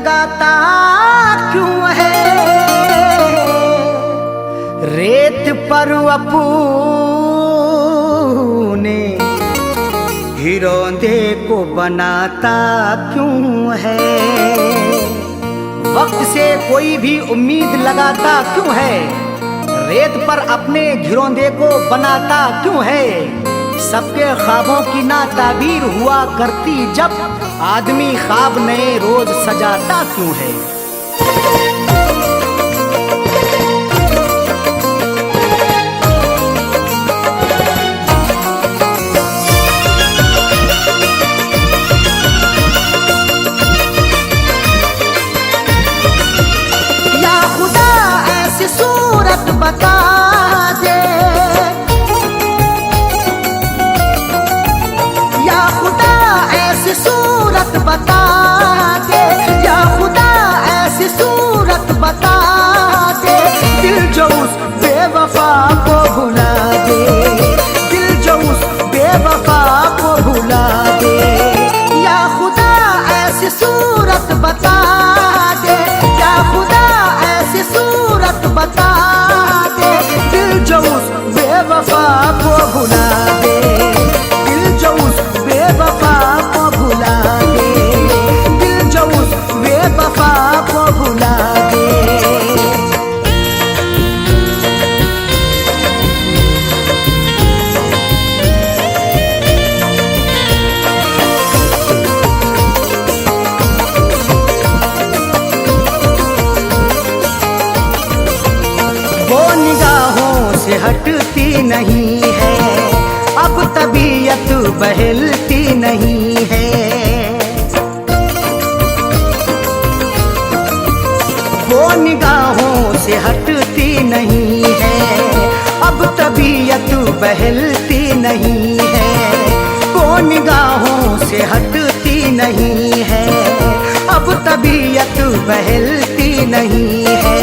लगाता क्यों है, रेत पर अपने हिरोंदे को बनाता क्यों है। वक्त से कोई भी उम्मीद लगाता क्यों है, रेत पर अपने घिरौंदे को बनाता क्यों है। सबके ख्वाबों की ना ताबीर हुआ करती जब, आदमी ख्वाब नए रोज सजाता क्यों है। या खुदा ऐसी सूरत बता दे, या खुदा ऐसी सूरत बता दे, या खुदा ऐसी सूरत बता दे, दिल जो उस बेवफा को भुला दे, दिल जो उस बेवफा को भुला दे। या खुदा ऐसी सूरत बता दे, या खुदा ऐसी सूरत बता दे, दिल जो उस बेवफा को भुला दे, दिल जो उस बेवफा को भुला दे, दिल जो उस बेवफा को भुला दे। वो निगाहों से हटती नहीं है, अब तबीयत बहलती नहीं है। वो निगाहों से हटती नहीं है, अब तबीयत बहलती नहीं है। वो निगाहों से हटती नहीं है, अब तबीयत बहलती नहीं है।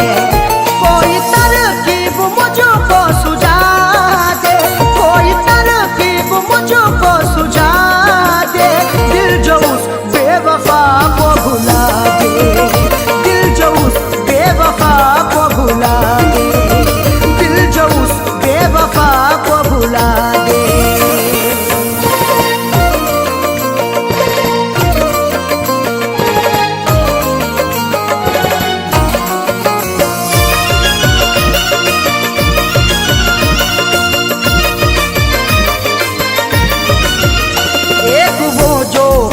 कोई तरकीब मुझको सुझा दे, कोई तरकीब मुझको सुझा दे, दिल जो उस बेवफा को भुला दे, दिल जो उस बेवफा को भुला दे, दिल जो उस बेवफा को भुला दे।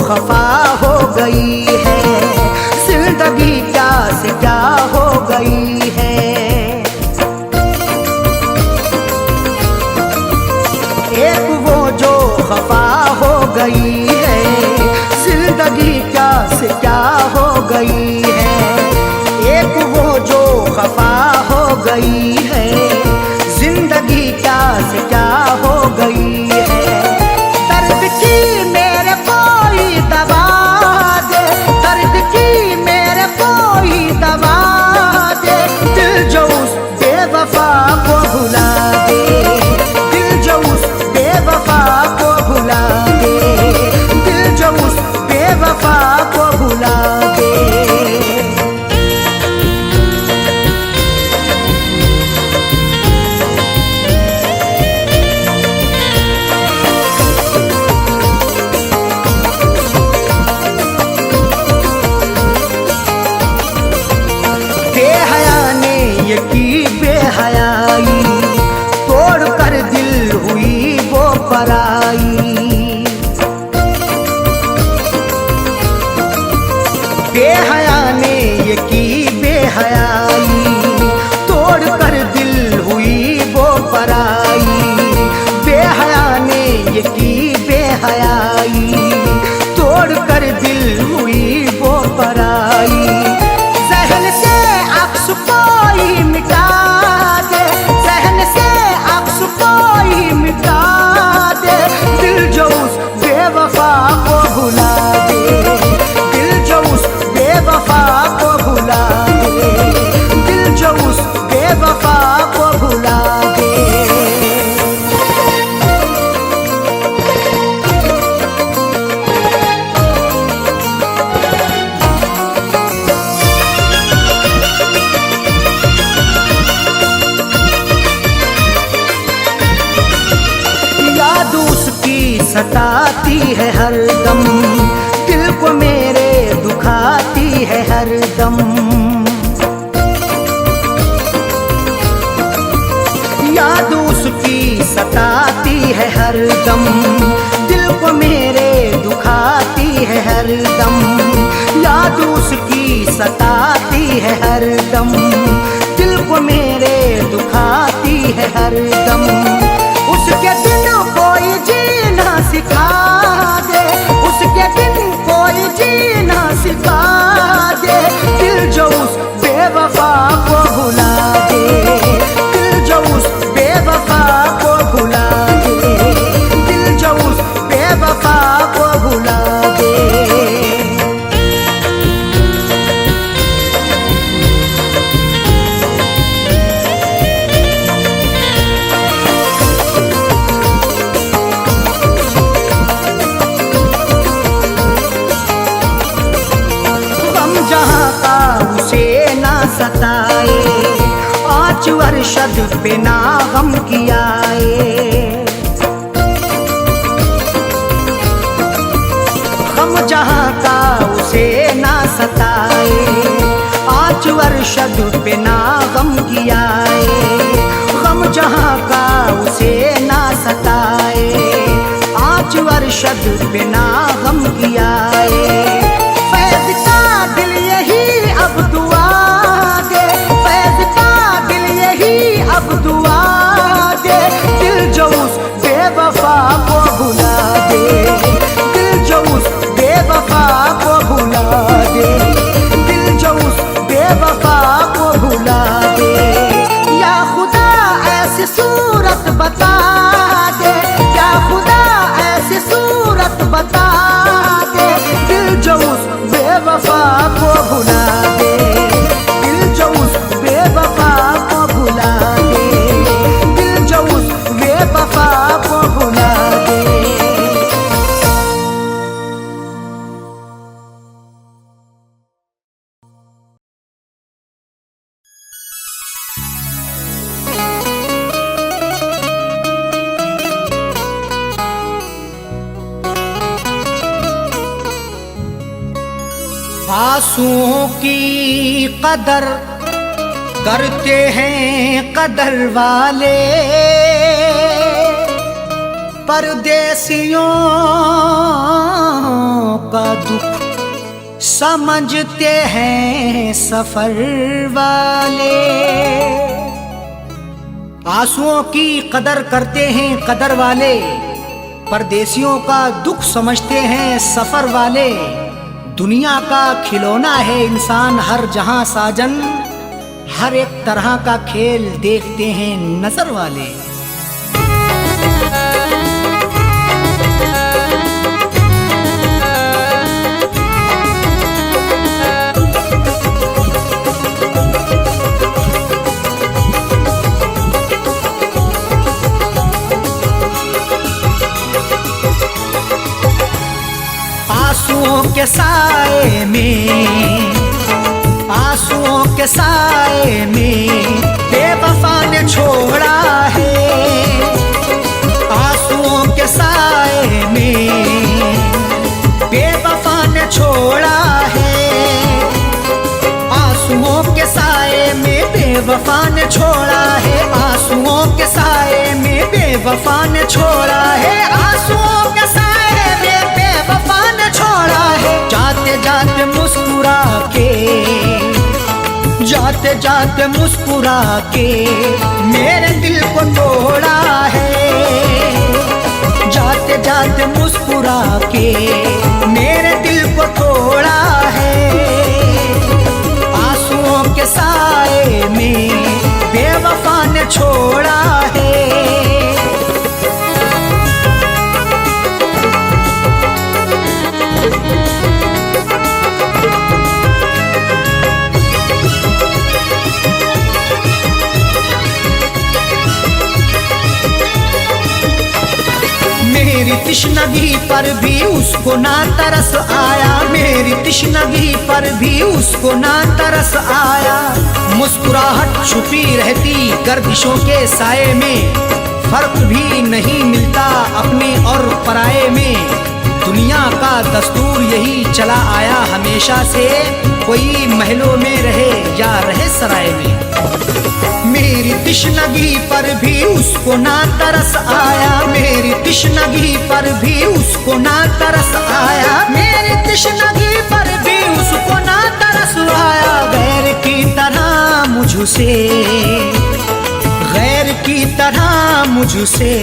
खफा हो गई है जिंदगी, क्या से क्या हो गई है। एक वो जो खफा हो गई है जिंदगी, क्या से क्या हो गई है। एक वो जो खफा हो गई है जिंदगी, क्या से क्या हो गई है। दर्द की मेरे कोई दवा दे, दर्द की मेरे कोई दवा दे, दिल जो उस बेवफा को भुला दे, दिल जो उस बेवफा को भुला दे, दिल जो उस बेवफा को भुला दे। बेहया ने ये की बेहयाई, तोड़ कर दिल हुई वो पराई। बेहया ने ये की बेहयाई, तोड़ कर दिल हुई वो पराई। बेहया ने ये की बेहयाई, तोड़ कर दिल हुई वो पराई। सहन से अक्स कोई मिटा दे, सहन से अक्स कोई मिटा दे, दिल जो उस बेवफा को भुला दे, दिल जो उस बेवफा को भुला दे, दिल जो उस बेवफा को भुला दे। है हरदम, दिल को मेरे दुखाती है हरदम। याद उसकी सताती है हरदम, दिल को मेरे दुखाती है हरदम। याद उसकी सताती है हरदम, दिल को मेरे दुखाती है हरदम। उसके बिन कोई जीना सिखा दे, उसके बिन कोई जीना सिखा दे। दिल जो उस बेवफा को भुला दे, दिल जो उस बेवफा को भुला दे, दिल जो उस बेवफा को भुला दे। जहाँ का उसे ना सताए, 5 वर्षद पे ना गम कियाए। गम जहाँ का उसे ना सताए, 5 वर्षद पे ना गम कियाए। गम जहाँ का उसे ना सताए, 5 वर्षद पे ना गम कियाए। फैज़ का दिल यही अब दुआ दे, फैज़ का दिल यही अब दुआ दे। दिल जो उस बेवफा को भुला दे, दिल जो उस बेवफा को भुला दे, दिल जो उस बेवफा को भुला दे। या खुदा ऐसी सूरत बता दे, या खुदा ऐसी सूरत बता दे। दिल जो उस बेवफा को भुला दे, दिल जो उस बेवफा को भुला दे, दिल जो उस बेवफा को भुला दे। आंसुओं की कदर करते हैं कदर वाले, परदेसियों का दुख समझते हैं सफर वाले। आंसुओं की कदर करते हैं कदर वाले, परदेसियों का दुख समझते हैं सफर वाले। दुनिया का खिलौना है इंसान हर जहां साजन, हर एक तरह का खेल देखते हैं नजर वाले। आंसुओं के साए में, आंसुओं के साए में बेवफा ने छोड़ा है। आंसुओं के साए में बेवफा ने छोड़ा है। आंसुओं के साए में बेवफा ने छोड़ा है। आंसुओं के साए में बेवफा ने छोड़ा है। आंसुओं के साए में बेवफा ने छोड़ा है। जाते जाते मुस्कुरा के, जाते जाते मुस्कुरा के मेरे दिल को तोड़ा है। जाते जाते मुस्कुरा के मेरे दिल को तोड़ा है। आंसुओं के साए में बेवफा ने छोड़ा है। मेरी तिश्नगी पर भी उसको ना तरस आया। मेरी तिश्नगी पर भी उसको ना तरस आया। मुस्कुराहट छुपी रहती गर्दिशों के साए में, फर्क भी नहीं मिलता अपने और पराये में। दस्तूर यही चला आया हमेशा से, कोई महलों में रहे या रहे सराय में। मेरी तिश्नगी पर भी उसको ना तरस आया, मेरी तिश्नगी पर भी उसको ना तरस आया, मेरी तिश्नगी पर भी उसको ना तरस आया। गैर की तरह मुझसे, गैर की तरह मुझसे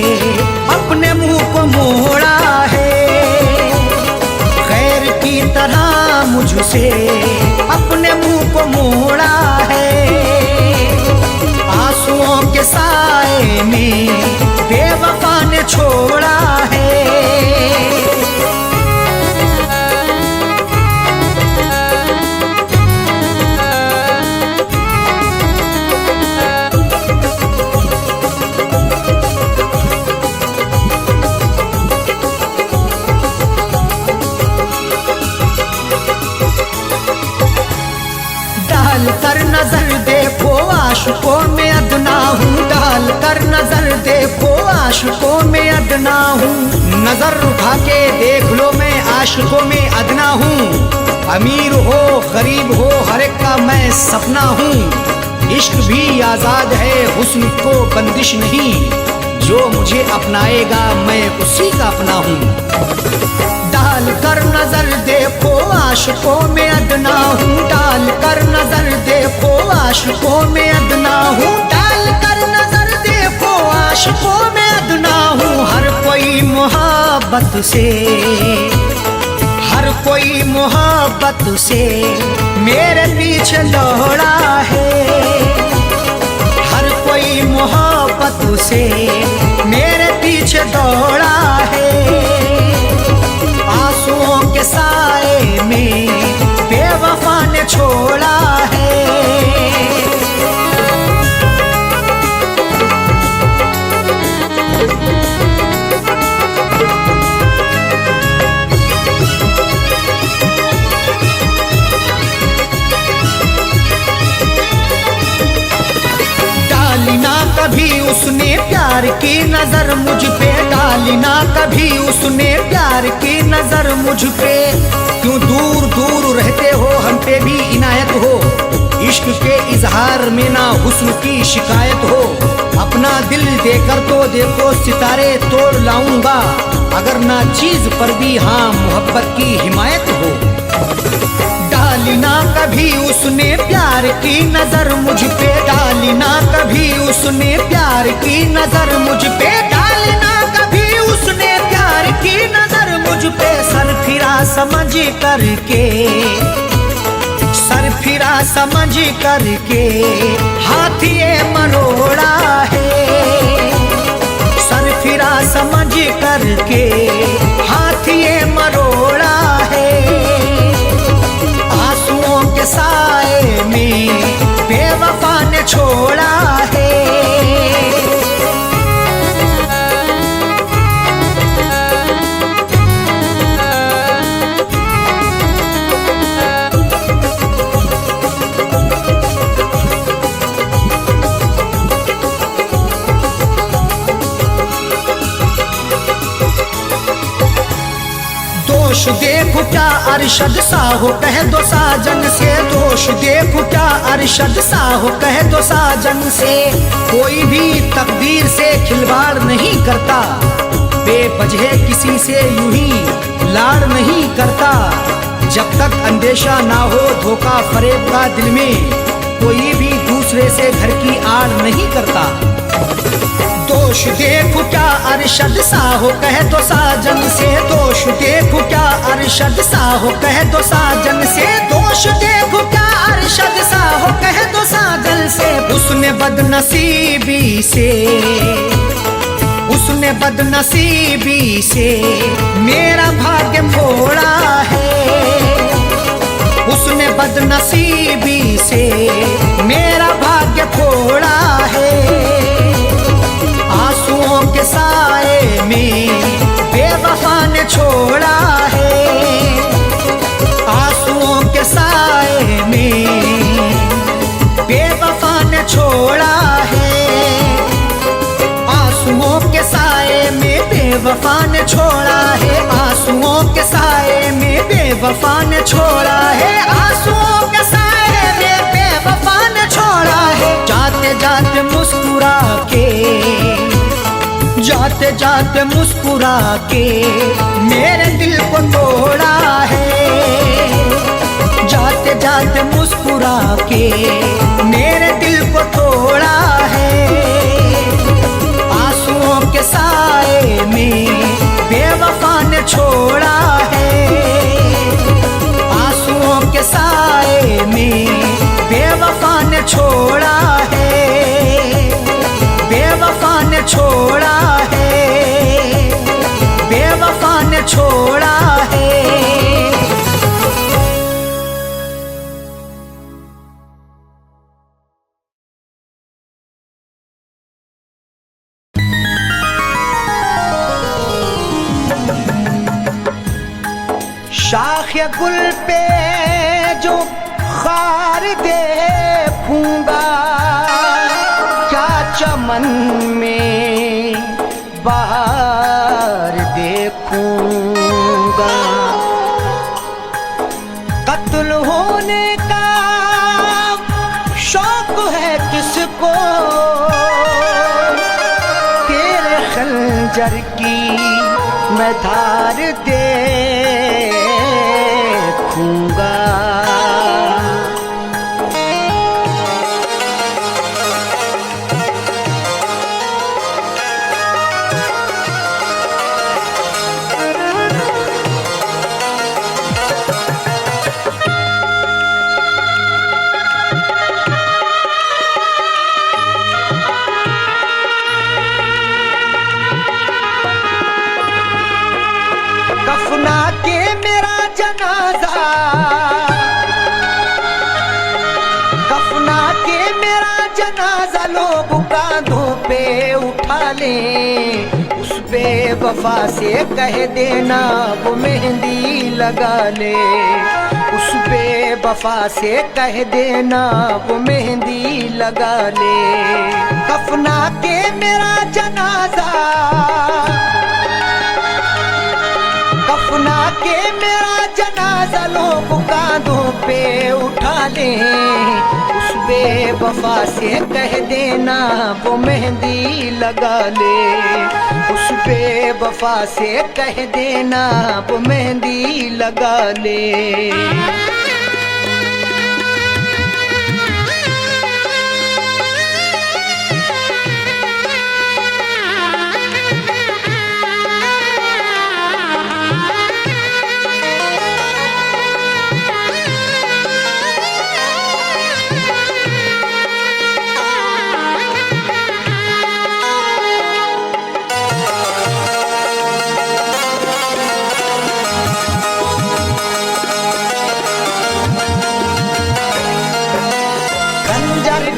अपने मुंह को मोड़ा है, गैर की तरह मुझसे अपने मुंह को मोड़ा है। आंसुओं के साए में बेवफा ने छोड़ा है। डाल कर नजर देखो आशिकों में अदना हूँ, डाल कर नजर देखो आशिकों में अदना हूँ। नजर उठा के देख लो मैं आशिकों में अदना हूँ। अमीर हो गरीब हो हर एक का मैं सपना हूँ। इश्क भी आजाद है हुस्न को बंदिश नहीं, जो मुझे अपनाएगा मैं उसी का अपना हूँ। डाल कर नजर देखो आशिकों में अदना हूँ, डाल कर नजर देखो आशिकों में अदना हूँ, डाल कर नजर देखो आशिकों में अदना हूँ। हर कोई मोहब्बत से, हर कोई मोहब्बत से मेरे पीछे दौड़ा है, हर कोई मोहब्बत से मेरे पीछे दौड़ा है। आंसुओं के साए में बेवफा ने छोड़ा है। डाली ना कभी उसने प्यार की नजर मुझ पे, डाली ना कभी उसने प्यार की नजर मुझ पे। क्यों दूर दूर रहते हो हम पे भी इनायत हो, इश्क के इजहार में ना हुस्न की शिकायत हो। अपना दिल देकर तो देखो सितारे तोड़ लाऊंगा, अगर ना चीज पर भी हाँ मोहब्बत की हिमायत हो। डाली ना कभी उसने प्यार की नजर मुझ पे, डाली ना कभी उसने प्यार की नजर मुझ पे, डाली ना कभी उसने प्यार की नजर मुझ पे। सर फिरा समझ करके, सर फिरा समझ करके हाथ ये मरोड़ा है, सर फिरा समझ करके हाथ ये मरोड़ा है। आंसुओं के साए में बेवफा ने छोड़ा है। दोष देखो क्या अरशद सा हो कह दो साजन से, दोष देखो क्या अरशद सा हो कह दो साजन से। कोई भी तकदीर से खिलवाड़ नहीं करता, बेवजह किसी से यूं ही लाड़ नहीं करता। जब तक अंदेशा ना हो धोखा फरेब का दिल में, कोई भी दूसरे से घर की आड़ नहीं करता। दोष देखो क्या अरशद सा हो कह दो साजन से, दोष देखो क्या अरशद सा हो कह दो साजन से, दोष देखो क्या अरशद सा हो कह दो साजन से। उसने बदनसीबी से, उसने बदनसीबी से मेरा भाग्य मोड़ा है, उसने बदनसीबी से मेरा भाग्य फोड़ा है। आंसुओं के साए में बेवफा ने छोड़ा है, आंसुओं के साए में बेवफा ने छोड़ा है। आंसुओं के साए में बेवफा ने छोड़ा है, आंसुओं के साए बेवफा ने छोड़ा है, आंसुओं के साए में बेवफा ने छोड़ा है। जाते जाते मुस्कुरा के, जाते जाते मुस्कुरा के मेरे दिल को तोड़ा है। जाते जाते मुस्कुरा के मेरे दिल को तोड़ा है। आंसुओं के साए में बेवफा ने छोड़ा है। आंसुओं के साए में बेवफा ने छोड़ा है। बेवफा ने छोड़ा है। बेवफा ने छोड़ा है। शाख गुल पे जो खार देखूंगा, क्या चमन में बहार देखूंगा। कत्ल होने का शौक है किसको, तेरे खंजर की मैं धार देखूंगा। कफना के मेरा जनाजा, कफना के मेरा जनाजा लोग कांधों पे उठा लें। उस बेवफा से कह देना वो मेहंदी लगा ले। उस बेवफा से कह देना वो मेहंदी लगा ले। कफना के मेरा जनाजा, कफना के मेरा जनाजा लोग कांधों पे उठा लें। उस बेवफा से कह देना वो मेहंदी लगा ले। उस बेवफा से कह देना वो मेहंदी लगा ले।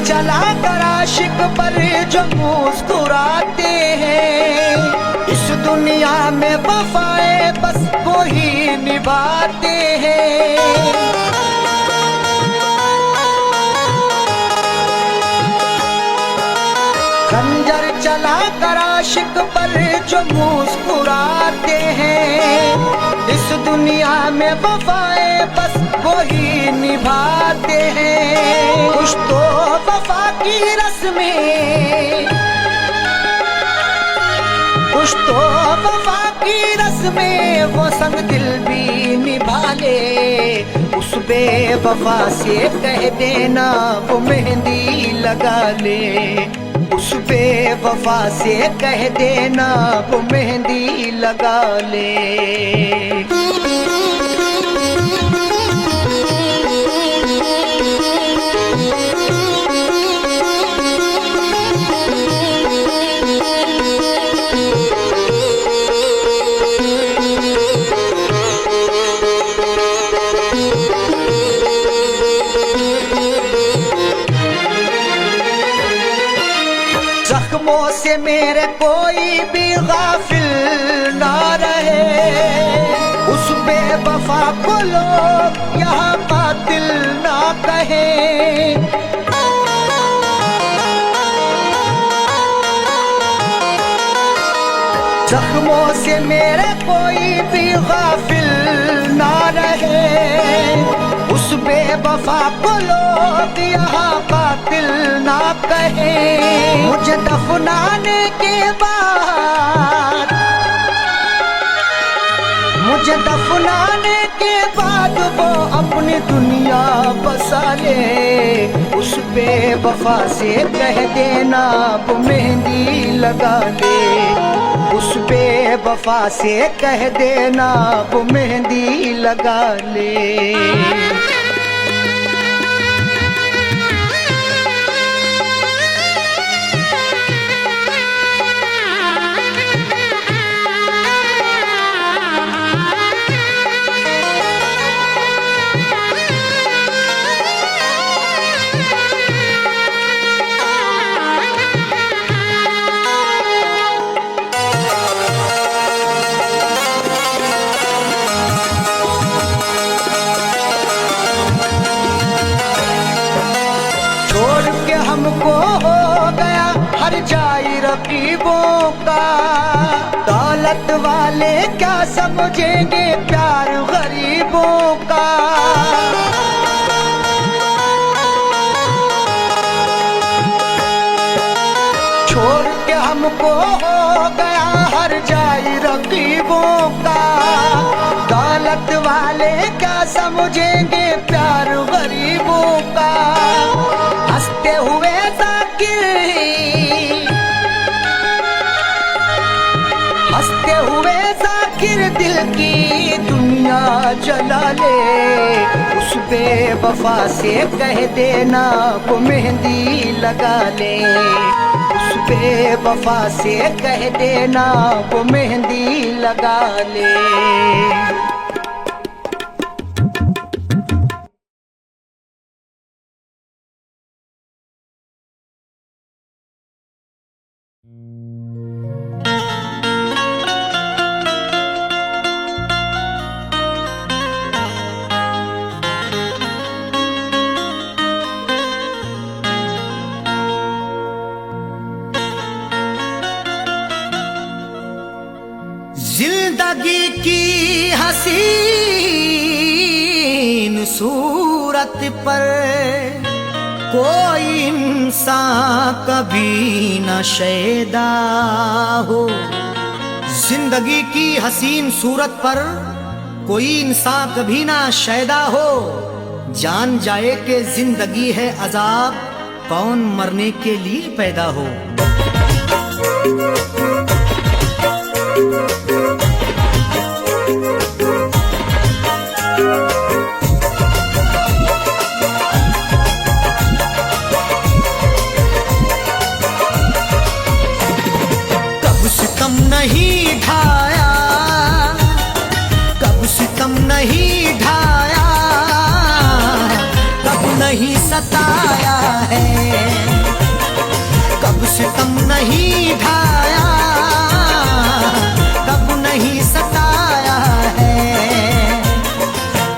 चला कर आशिक पर जो मुस्कुराते हैं, इस दुनिया में वफाए बस वो ही निभाते हैं। खंजर चला कर आशिक पर जो मुस्कुराते हैं, इस दुनिया में वफाए बस वो ही निभाते हैं। कुछ तो वफा की रस्में, कुछ तो वफा की रस्में वो संग दिल भी निभा ले। उस बेवफा से कह देना वो मेहंदी लगा ले। उस बेवफा से कह देना वो मेहंदी लगा ले। जख्मों से मेरे कोई भी गाफिल ना रहे। उस बेवफा को लोग यहाँ कातिल ना कहें। जख्मों से मेरे कोई भी गाफिल ना रहे। वफा को लोग यहाँ कातिल ना कहे। मुझे दफनाने के बाद, मुझे दफनाने के बाद वो अपनी दुनिया बसा ले। उस बेवफा से कह देना वो मेहंदी लगा ले। उस बेवफा से कह देना वो मेहंदी लगा ले। हमको हो गया हर जाई रकीबों का। दौलत वाले क्या समझेंगे प्यार गरीबों का। छोड़ के हमको हो गया हर जाई रकीबों का। दौलत वाले क्या समझेंगे प्यार गरीबों का। हंसते हुए जाकिर, हंसते हुए जाकिर दिल की दुनिया जला ले। उस बेवफा से कह देना वो मेहंदी लगा ले। उस बेवफा से कह देना वो मेहंदी लगा ले। जिंदगी की हसीन सूरत पर कोई इंसान कभी न शैदा हो। जिंदगी की हसीन सूरत पर कोई इंसान कभी ना शैदा हो। जान जाए कि जिंदगी है अजाब, कौन मरने के लिए पैदा हो। नहीं ढाया, कब सितम नहीं ढाया, कब नहीं सताया है। कब सितम नहीं ढाया, कब नहीं सताया है।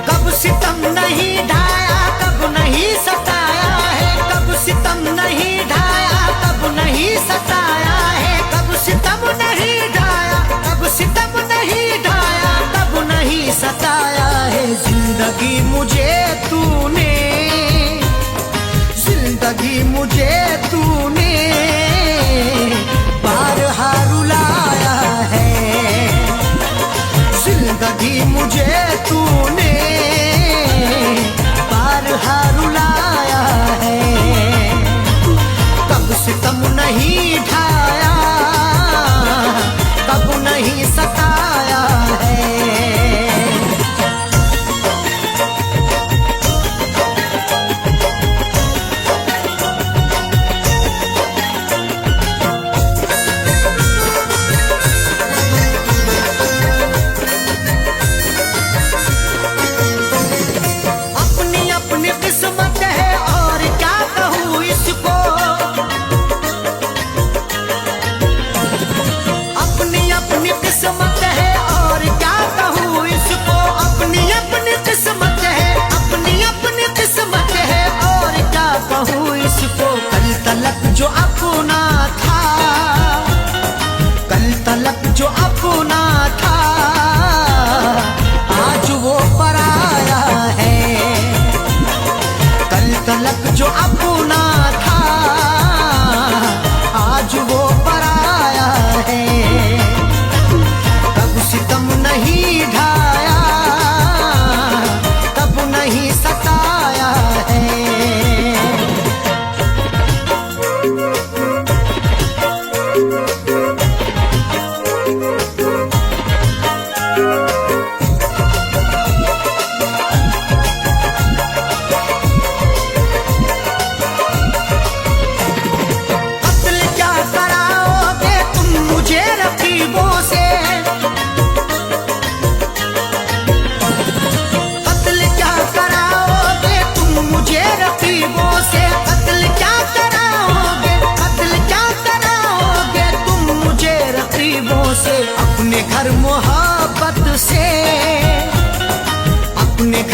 कब सितम नहीं ढाया, कब नहीं सताया है। कब सितम नहीं ढाया, कब नहीं सताया है। कब सितम नहीं ढाया, कब सितम नहीं ढाया, कब नहीं सताया है। जिंदगी मुझे तूने, जिंदगी मुझे तूने बारहा रुलाया है। जिंदगी मुझे तूने बारहा रुलाया है। कब सितम नहीं ढाया, कब नहीं सताया है।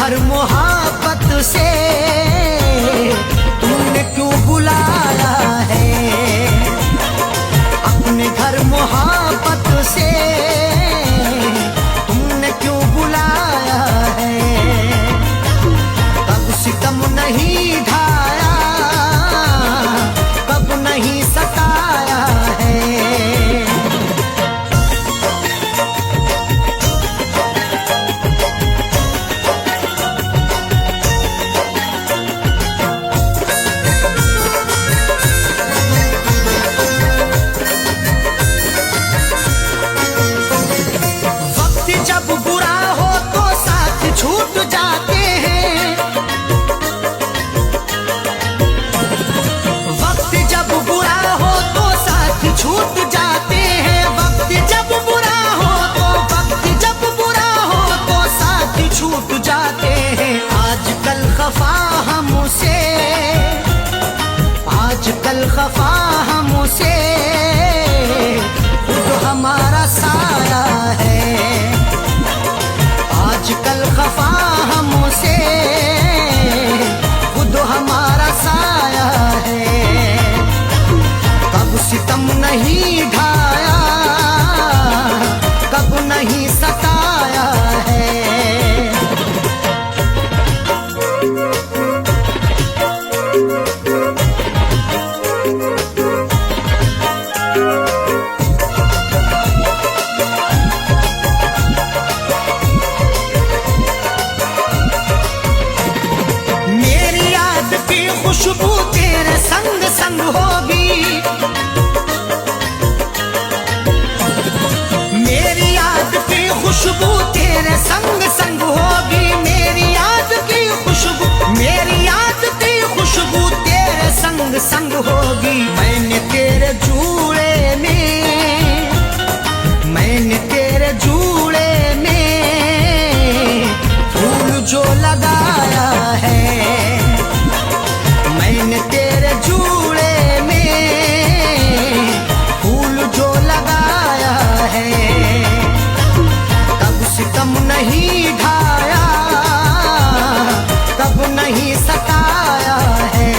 घर मोहब्बत से तुमने क्यों बुलाया है, अपने घर मोहब्बत से तुमने क्यों बुलाया है। कब सितम नहीं ढाया, कब नहीं सताया है। जब बुरा हो तो साथ छूट जाते हैं, वक्त जब बुरा हो तो साथ छूट जाते हैं। वक्त जब बुरा हो तो, वक्त जब बुरा हो तो साथ छूट जाते हैं। आजकल खफा हमसे, आजकल खफा हमसे खुद हमारा साया है। आजकल खफा हमसे खुद हमारा साया है। कब सितम नहीं ढाया, कब नहीं सताया है। खुशबू तेरे संग संग होगी, मेरी याद की खुशबू तेरे संग संग होगी। मेरी याद की खुशबू, मेरी याद की खुशबू तेरे संग संग होगी। मैंने तेरे जूड़े में, मैंने तेरे जूड़े में फूल जो लगाया है। मैंने तेरे जूड़े में फूल जो लगाया है। कब सितम नहीं ढाया, कब नहीं सताया है।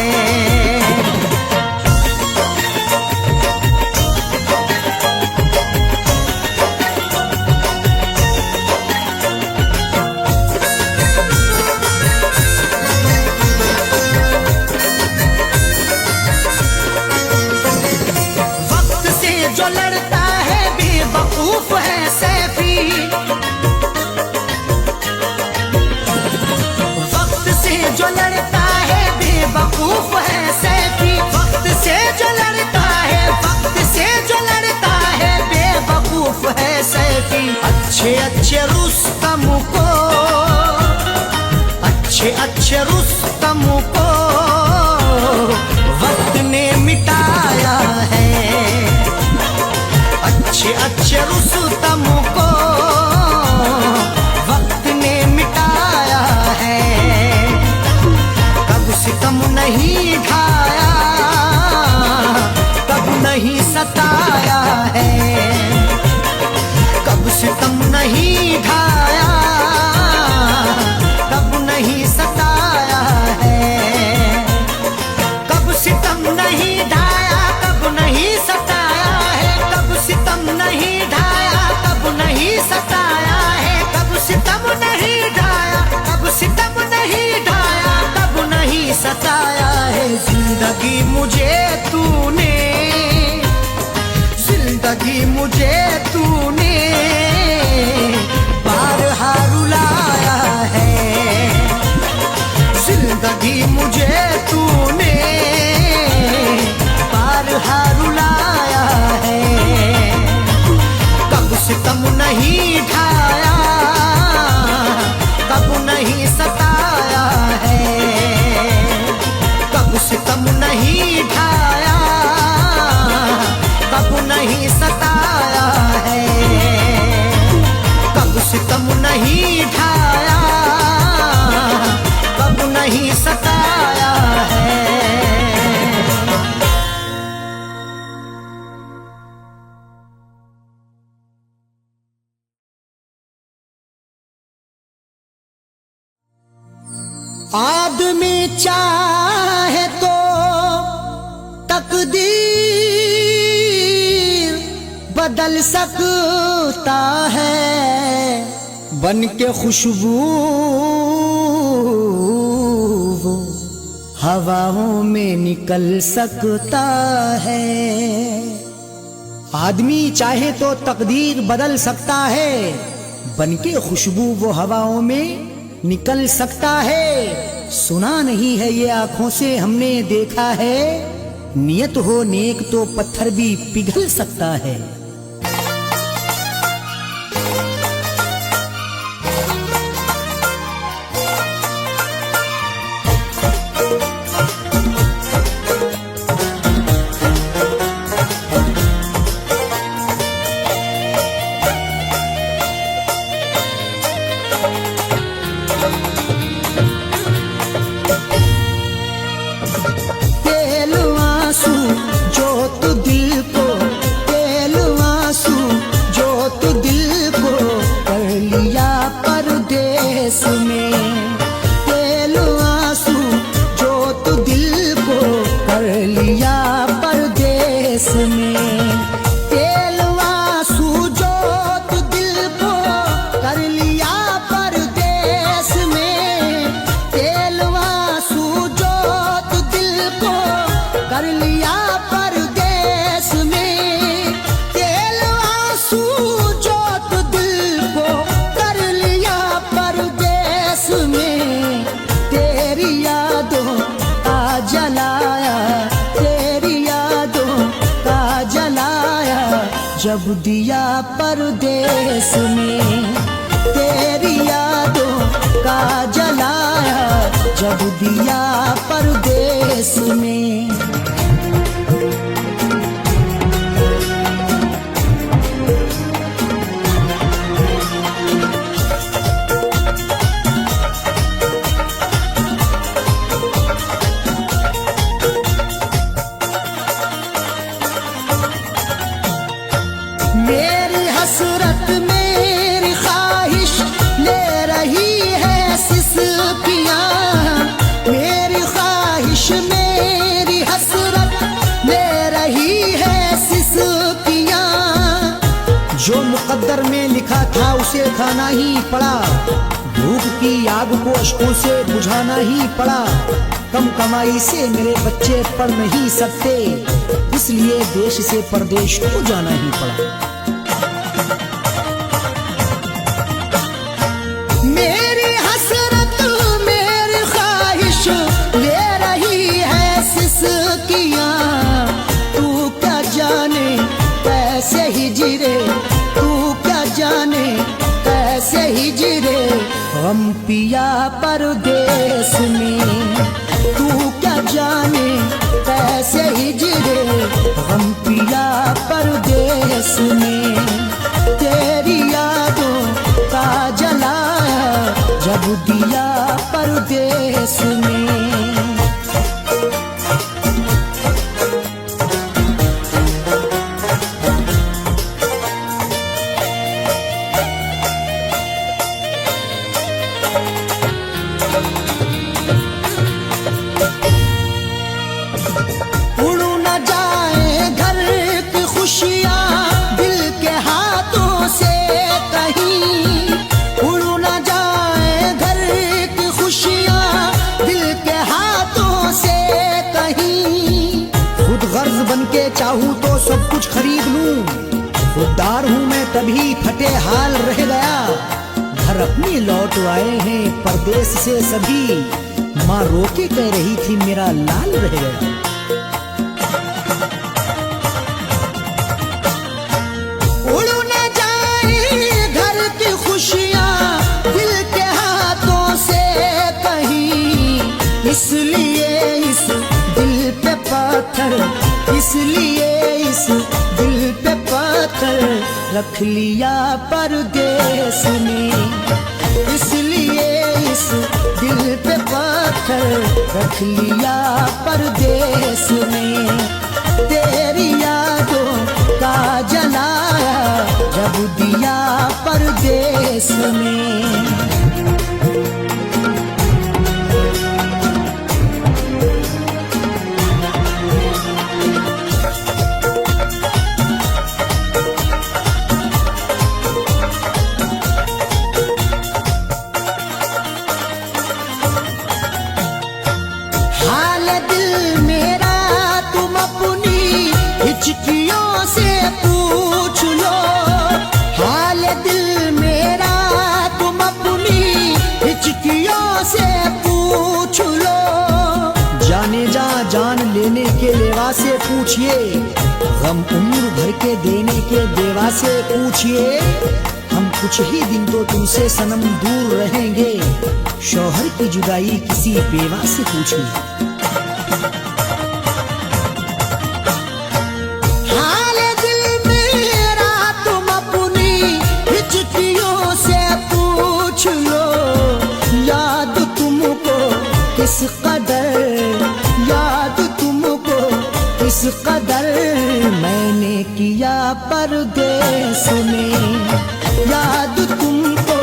जो लड़ता है बेवकूफ है सैफी, वक्त से जो लड़ता है बेवकूफ है सैफी। वक्त से जो लड़ता है, वक्त से जो लड़ता है बेवकूफ है सैफी। अच्छे अच्छे रुस्तम को, अच्छे अच्छे रुस्तम को वक्त ने मिटाया है। अच्छे अच्छे रुस्तम को वक्त ने मिटाया है। कब सितम नहीं ढाया, कब नहीं सताया है। कब सितम नहीं ढाया, कब नहीं सताया है। कब सितम नहीं ढाया, कब नहीं सताया है। कब सितम नहीं ढाया, कब नहीं सताया है। कब सितम नहीं ढाया, कब सितम नहीं ढाया, कब नहीं सताया है। जिंदगी मुझे तूने, जिंदगी मुझे तूने बारहा रुलाया है। जिंदगी मुझे तूने बारहा रुलाया है। कब सितम नहीं ढाया, कब नहीं सताया है। कब सितम नहीं ढाया, कब नहीं सताया है। कब सितम नहीं ढाया, कब नहीं सताया आदमी चाहे तो तकदीर बदल सकता है, बन के खुशबू वो हवाओं में निकल सकता है। आदमी चाहे तो तकदीर बदल सकता है, बनके खुशबू वो हवाओं में निकल सकता है। सुना नहीं है ये आंखों से हमने देखा है, नियत हो नेक तो पत्थर भी पिघल सकता है। जब दिया परदेस में, तेरी यादों का जलाया जब दिया परदेस में। मेरी हसरत मेरी ख्वाहिश ले रही है सिसकियाँ, मेरी ख्वाहिश मेरी हसरत ले रही है सिसकियाँ। जो मुकद्दर में लिखा था उसे खाना ही पड़ा, भूख की आग को अश्कों से बुझाना ही पड़ा। कम कमाई से मेरे बच्चे पढ़ नहीं सकते, इसलिए देश से परदेश को जाना ही पड़ा। मेरी हसरत मेरी ख्वाहिश ले रही है सिसकियाँ, तू क्या जाने कैसे हिजरे, तू क्या जाने कैसे हिजरे गम पिया परदेस में। तू क्या जाने कैसे हिजरे गम पिया परदेस में। तेरी यादों का जलाया जब दिया परदेस में। बनके चाहूं तो सब कुछ खरीद लूं, खुददार हूं मैं तभी फटे हाल रह गया। घर अपने लौट आए हैं परदेश से सभी, माँ रोके कह रही थी मेरा लाल रह गया। उड़ न जाए घर की खुशियाँ दिल के हाथों से कहीं, इसलिए इस दिल पे पत्थर, इसलिए इस दिल पे पत्थर रख लिया परदेस में। इसलिए इस दिल पे पत्थर रख लिया परदेस में। तेरी यादों का जलाया जब दिया परदेस में। पूछिए, गम उम्र भर के देने के देवा से पूछिए। हम कुछ ही दिन तो तुमसे सनम दूर रहेंगे, शौहर की जुदाई किसी बेवा से पूछिए। हाल दिल मेरा तुम अपनी हिचकियों से पूछ लो, याद तुमको किस कदर, याद तुमको किस कदर मैंने किया परदेस में, याद तुमको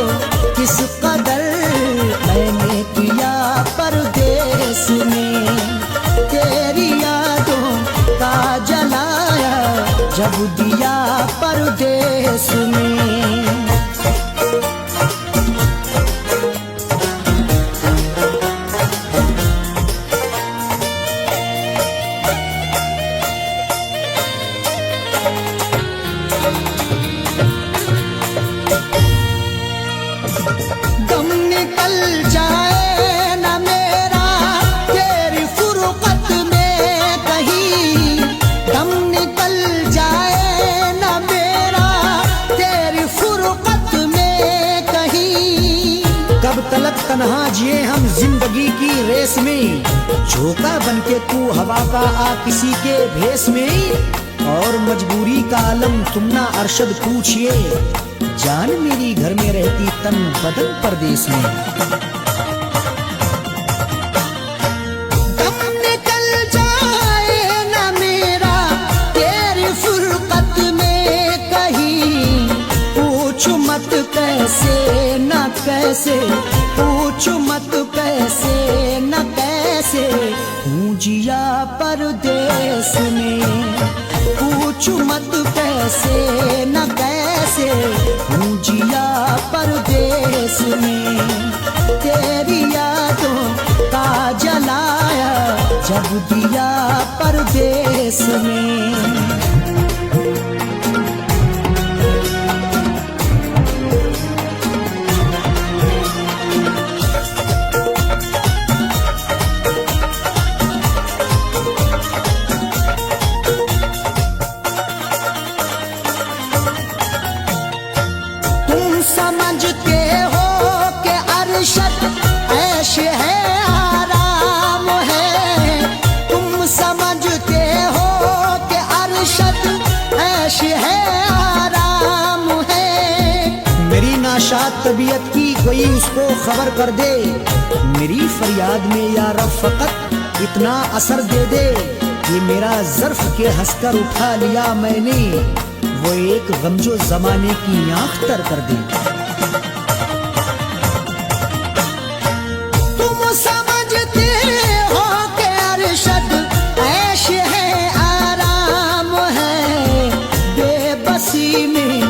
किस कदर मैंने किया परदेस में। तेरी यादों का जलाया जब दिया परदेस में। दम निकल जाए न मेरा तेरी फुरकत में कहीं, दम निकल जाए न मेरा तेरी फुरकत में कहीं। कब तलक तन्हा जिए हम जिंदगी की रेस में, झोंका बनके तू हवा का आ किसी के भेस में। और मजबूरी का आलम तुम ना अरशद पूछिए, जान मेरी घर में रहती तन बदन परदेस में। दम निकल जाए न मेरा तेरी फुरकत में कहीं, पूछ मत कैसे न कैसे, पूछ मत कैसे न कैसे हूँ जिया परदेस में। पूछ मत कैसे न कैसे हूँ जिया परदेस में। तेरी यादों का जलाया जब दिया परदेस में। समझते हो कि अरशद ऐश है आराम है, तुम समझते हो कि अरशद ऐश है आराम है। मेरी नाशाद तबीयत की कोई उसको खबर कर दे, मेरी फरियाद में या रब फकत इतना असर दे दे। ये मेरा ज़र्फ के हंसकर उठा लिया मैंने, वो एक गम जो जमाने की आंख तर कर दे। तुम समझते हो कि अरशद ऐश है आराम है, बेबसी में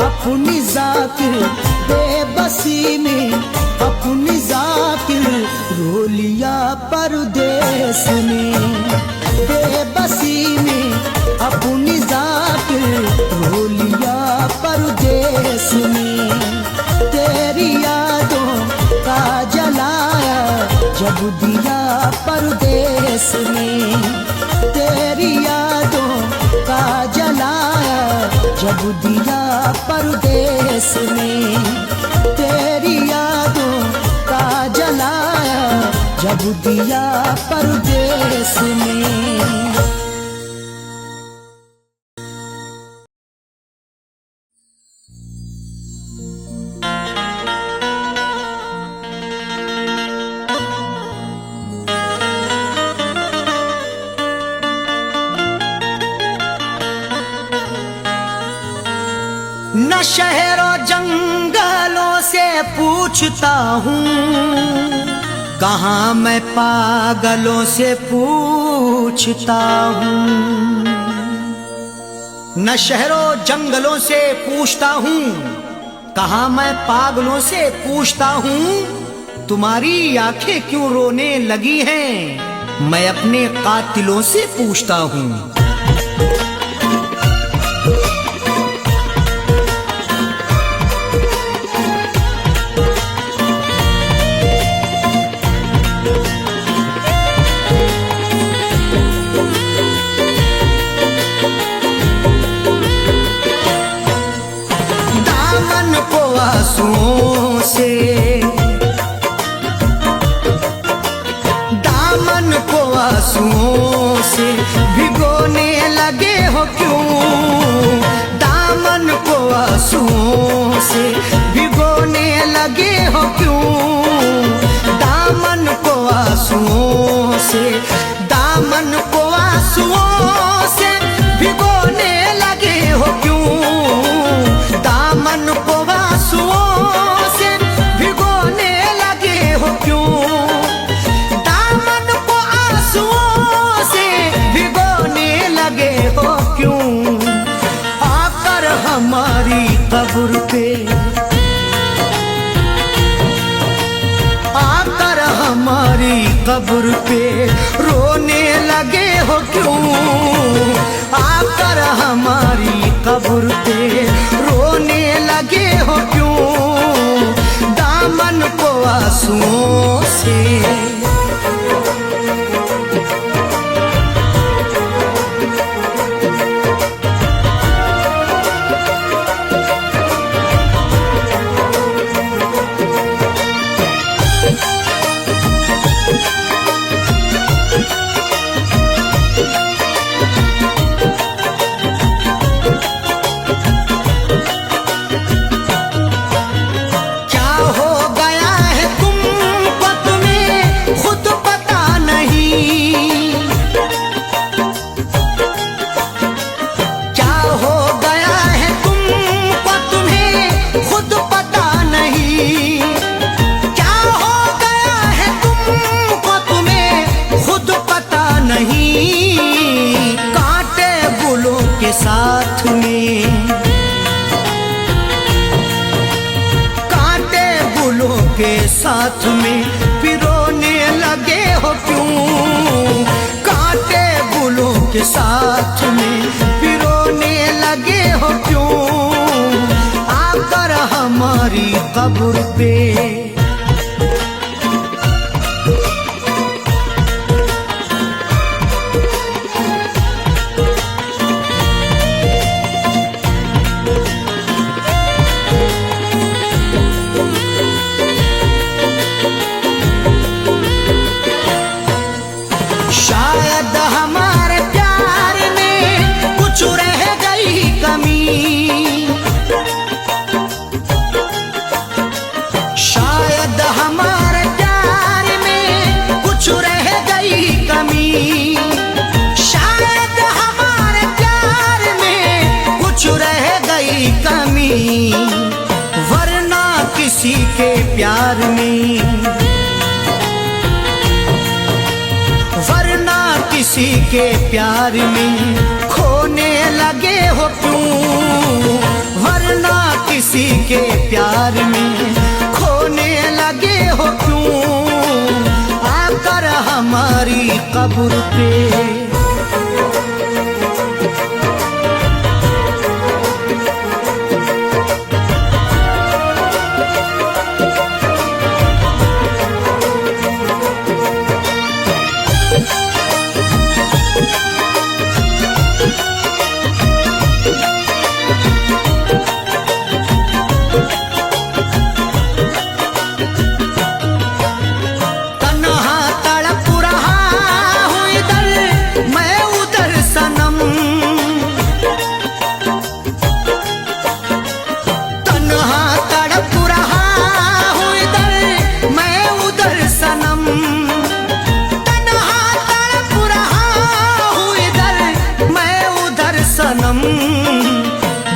अपनी जाकिर, बेबसी में अपनी जाकिर रो लिया परदेस में। बेबसी में अपनी जाकिर रो लिया परदेस में। तेरी यादों का जलाया जब दिया परदेस में। तेरी यादों का जलाया जब दिया परदेस में। तेरी यादों का जलाया जब दिया परदेस में। न शहरों जंगलों से पूछता हूँ, कहाँ मैं पागलों से पूछता हूँ। न शहरों जंगलों से पूछता हूँ, कहाँ मैं पागलों से पूछता हूँ। तुम्हारी आंखें क्यों रोने लगी हैं, मैं अपने कातिलों से पूछता हूँ। से भिगोने लगे हो क्यों, दामन को आंसुओं से भिगोने लगे हो क्यों, दामन को आंसुओं से, दामन को आंसुओं से भिगोने लगे हो क्यों, दामन को आंसुओं से भिगोने लगे हो क्यों, दामन को आंसुओं से भिगोने लगे हो क्यों, आकर हमारी कब्र पे, आकर हमारी कब्र पे रोने लगे हो क्यों, आकर हमारी कब्र पे रोने लगे हो क्यों, दामन को आंसुओं से। साथ में कांटे गुलों के साथ में पिरोने लगे हो क्यों, कांटे गुलों के साथ में पिरोने लगे हो क्यों, आकर हमारी कब्र पे, शायद हमारे प्यार में कुछ रह गई कमी, शायद हमारे प्यार में कुछ रह गई कमी, शायद हमारे प्यार में कुछ रह गई कमी, वरना किसी के प्यार में, वरना किसी के प्यार में खोने लगे हो क्यों, वरना किसी के प्यार में खोने लगे हो क्यों, आकर हमारी कब्र पे।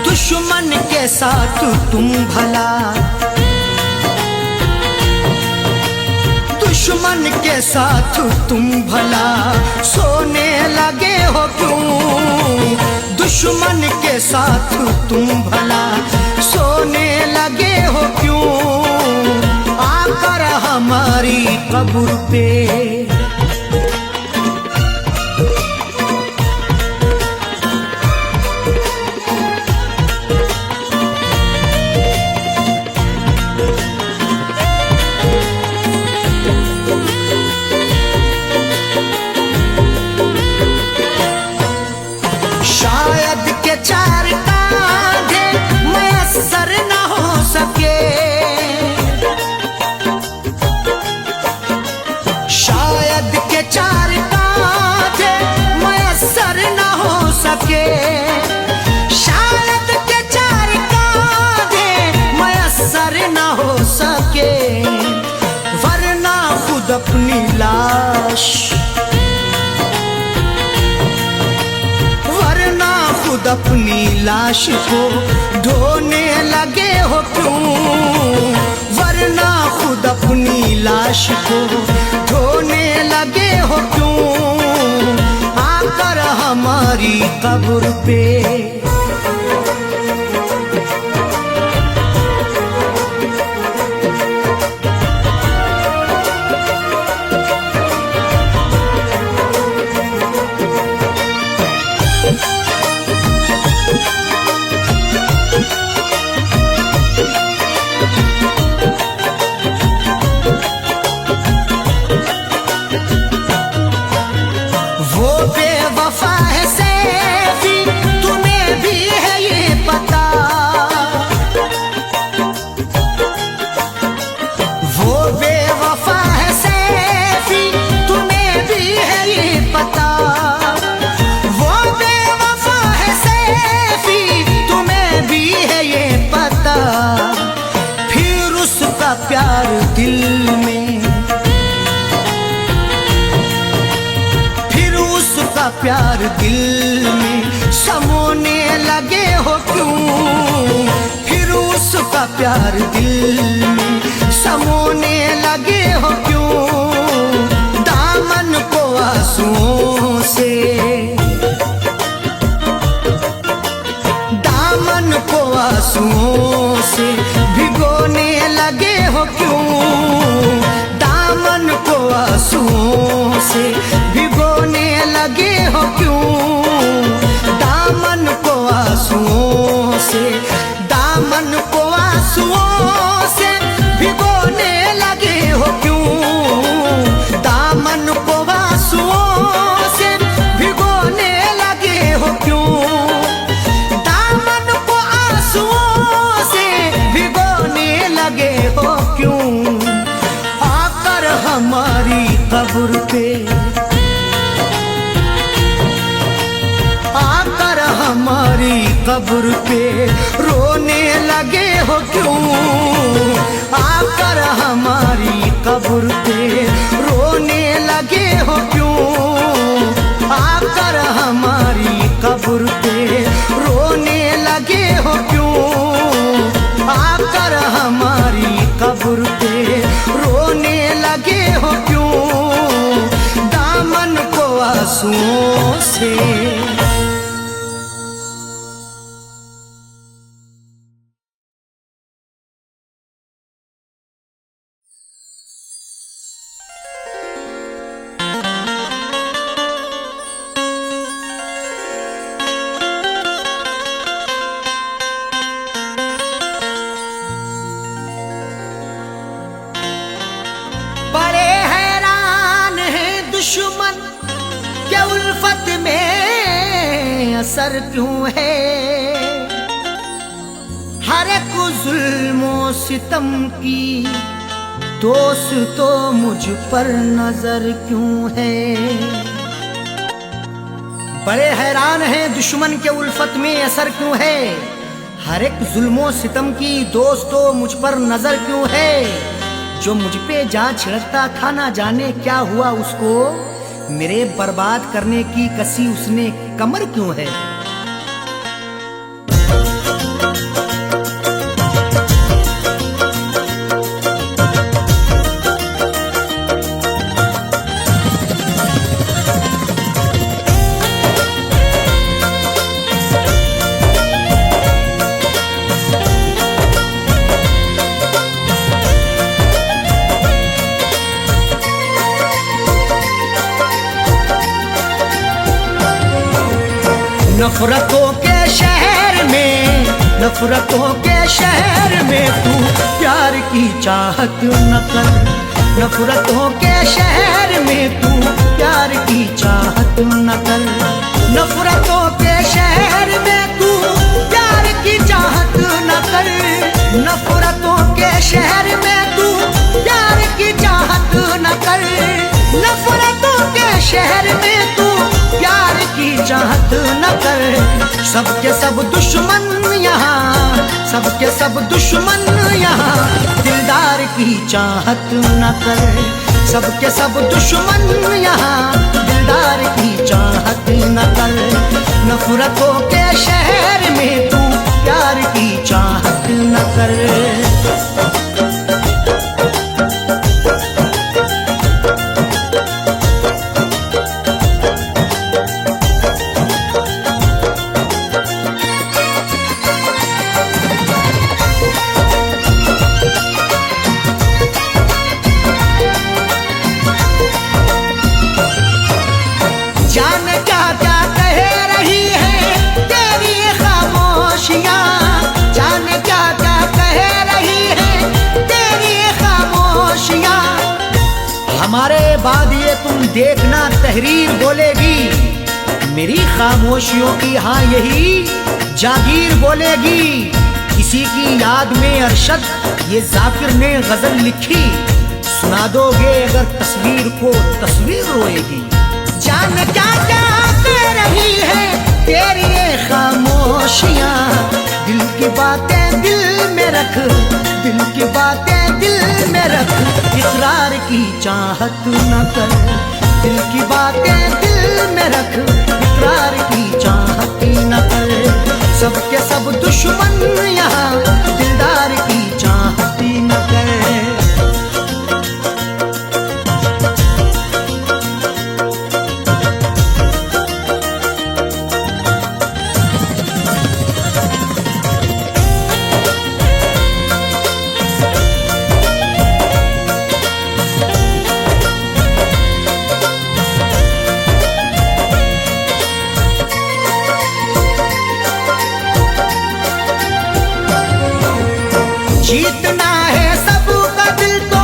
दुश्मन के साथ तुम भला, दुश्मन के साथ तुम भला सोने लगे हो क्यों, दुश्मन के साथ तुम भला सोने लगे हो क्यों, आकर हमारी कब्र पे। शायद के चार कांधे मयस्सर न हो सके, शायद खुद अपनी लाश, वरना खुद अपनी लाश को ढोने लगे हो क्यों, वरना खुद अपनी लाश को ढोने लगे हो क्यों, आकर हमारी कब्र पे। प्यार दिल में, फिर उसका प्यार दिल में समोने लगे हो क्यों, फिर उसका प्यार दिल में समोने लगे हो क्यों, दामन को आंसुओं से, दामन को आंसुओं से भिगोने लगे हो क्यों, दामन को आंसुओं से भिगोने लगे हो क्यों, दामन को आंसुओं से, दामन को आंसुओं से भिगोने लगे हो क्यों, दामन को आंसुओं से भिगोने लगे हो क्यों, दामन को आंसुओं से भिगोने लगे हो क्यों, आकर हमारी कब्र पे, आकर हमारी कब्र पे रोने लगे हो क्यों, आकर हमारी कब्र पे रोने लगे हो क्यों, आकर हमारी कब्र पे रोने लगे हो क्यों, आकर हमारी कब्र पे रोने लगे हो क्यों, दामन को आंसुओं से। दुश्मन क्या उल्फत में असर क्यों है, हर एक जुल्मों सितम की दोस्त तो मुझ पर नजर क्यों है। बड़े हैरान हैं दुश्मन के उल्फत में असर क्यों है, हर एक जुल्मों सितम की दोस्त तो मुझ पर नजर क्यों है। जो मुझ पे जा छिड़कता था ना जाने क्या हुआ उसको, मेरे बर्बाद करने की कसी उसने कमर क्यों है। नफरतों के शहर में, नफरतों के शहर में तू प्यार की चाहत न कर, नफरतों के शहर में तू प्यार की चाहत न कर, नफरतों के शहर में तू प्यार की चाहत न कर, नफरतों के शहर में तू प्यार की चाहत न कर, नफरतों के शहर में तू प्यार की चाहत न कर। सबके सब दुश्मन यहाँ, सबके सब दुश्मन यहाँ दिलदार की चाहत न कर, सबके सब दुश्मन यहाँ दिलदार की चाहत न कर। नफरतों के शहर में तू प्यार की चाहत न कर। जाने क्या क्या कह रही है तेरी खामोशियाँ, जाने क्या क्या कह रही है तेरी खामोशियाँ। हमारे बाद ये तुम देखना तहरीर बोलेगी, मेरी खामोशियों की हाँ यही जागीर बोलेगी। किसी की याद में अरशद ये जाकिर ने गजल लिखी, सुना दोगे अगर तस्वीर को तस्वीर रोएगी। जाने क्या क्या कह रही है तेरी ये खामोशियाँ, दिल की बातें दिल में रख, दिल की बातें दिल में रख। इकरार की चाहत न कर, दिल की बातें दिल में रख, इकरार की चाहत न कर। सबके सब दुश्मन यहाँ दिलदार की चाहत न कर। जीतना है सबका दिल तो